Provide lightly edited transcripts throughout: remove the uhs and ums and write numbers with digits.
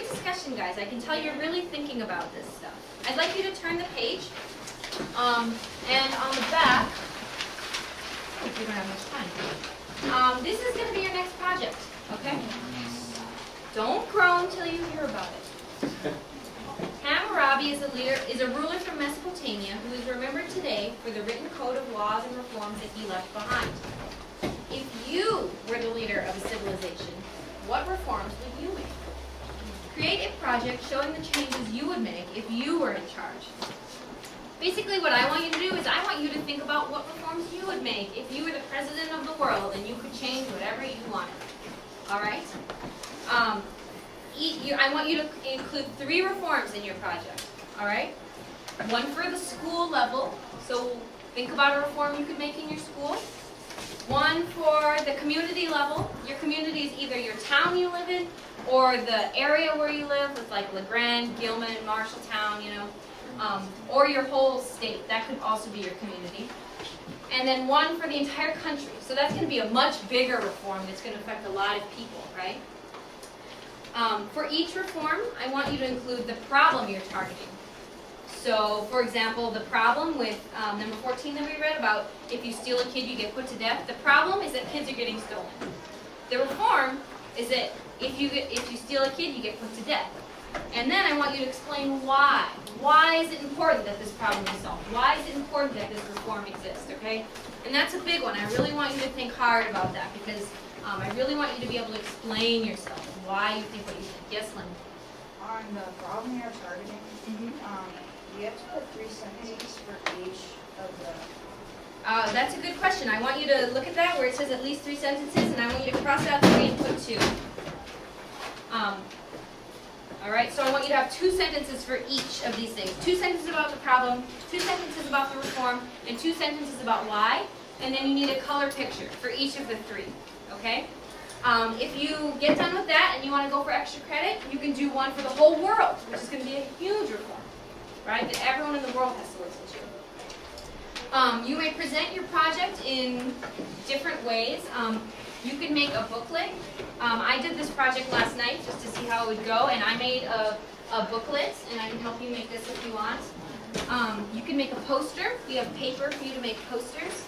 great discussion, guys. I can tell you're really thinking about this stuff. I'd like you to turn the page. And on the back, if you don't have much time, this is going to be your next project, okay? Don't groan until you hear about it. Hammurabi is a ruler from Mesopotamia who is remembered today for the written code of laws and reforms that he left behind. If you were the leader of a civilization, what reforms would you make? Create a project showing the changes you would make if you were in charge. Basically what I want you to do is I want you to think about what reforms you would make if you were the president of the world and you could change whatever you wanted. All right? I want you to include 3 reforms in your project. All right? One for the school level. So think about a reform you could make in your school. One for the community level. Your community is either your town you live in or the area where you live, with like LeGrand, Gilman, Marshalltown, you know, or your whole state. That could also be your community. And then one for the entire country. So that's going to be a much bigger reform that's going to affect a lot of people, right? For each reform, I want you to include the problem you're targeting. So, for example, the problem with number 14 that we read about if you steal a kid, you get put to death. The problem is that kids are getting stolen. The reform is that if you steal a kid, you get put to death. And then I want you to explain why. Why is it important that this problem is solved? Why is it important that this reform exists, okay? And that's a big one. I really want you to think hard about that because I really want you to be able to explain yourself, why you think what you think. Yes, Lynn? On the problem you're targeting, you have to put 3 sentences for each of the... That's a good question. I want you to look at that where it says at least 3 sentences, and I want you to cross out 3 and put 2. All right, so I want you to have 2 sentences for each of these things. 2 sentences about the problem, 2 sentences about the reform, and 2 sentences about why. And then you need a color picture for each of the 3, okay? If you get done with that and you want to go for extra credit, you can do one for the whole world, which is going to be a huge reform, right? That everyone in the world has to listen to. You may present your project in different ways. You can make a booklet. I did this project last night just to see how it would go, and I made a booklet, and I can help you make this if you want. You can make a poster. We have paper for you to make posters.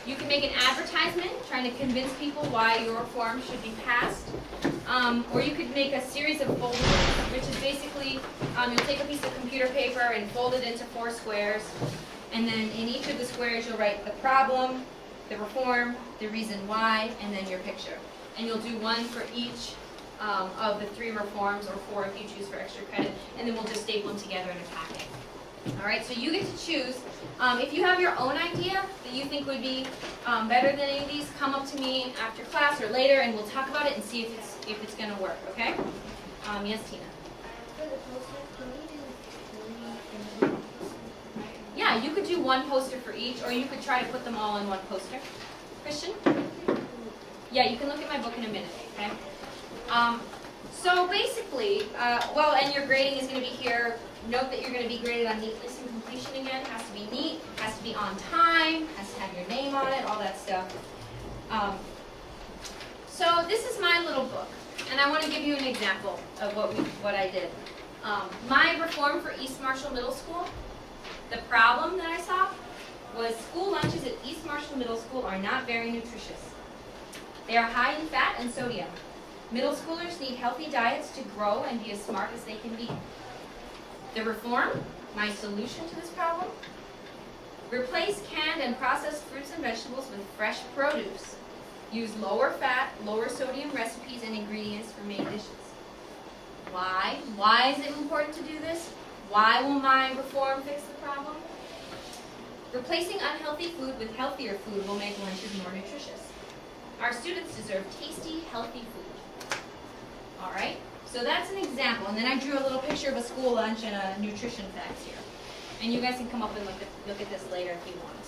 You can make an advertisement trying to convince people why your reform should be passed. Or you could make a series of folders, which is basically you'll take a piece of computer paper and fold it into 4 squares. And then in each of the squares you'll write the problem, the reform, the reason why, and then your picture. And you'll do one for each of the 3 reforms, or 4 if you choose for extra credit, and then we'll just staple them together in a packet. All right, so you get to choose. If you have your own idea that you think would be better than any of these, come up to me after class or later, and we'll talk about it and see if it's going to work. Okay? Yes, Tina. For the poster, can we do 3 in 1? Yeah, you could do 1 poster for each, or you could try to put them all in 1 poster. Christian? Yeah, you can look at my book in a minute. Okay? So basically, and your grading is going to be here. Note that you're going to be graded on neatness and completion again. It has to be neat, has to be on time, has to have your name on it, all that stuff. So this is my little book, and I want to give you an example of what I did. My reform for East Marshall Middle School, the problem that I saw was school lunches at East Marshall Middle School are not very nutritious. They are high in fat and sodium. Middle schoolers need healthy diets to grow and be as smart as they can be. The reform, my solution to this problem, replace canned and processed fruits and vegetables with fresh produce. Use lower fat, lower sodium recipes and ingredients for main dishes. Why? Why is it important to do this? Why will my reform fix the problem? Replacing unhealthy food with healthier food will make lunches more nutritious. Our students deserve tasty, healthy food. All right? So that's an example, and then I drew a little picture of a school lunch and a nutrition facts here. And you guys can come up and look at this later if you want.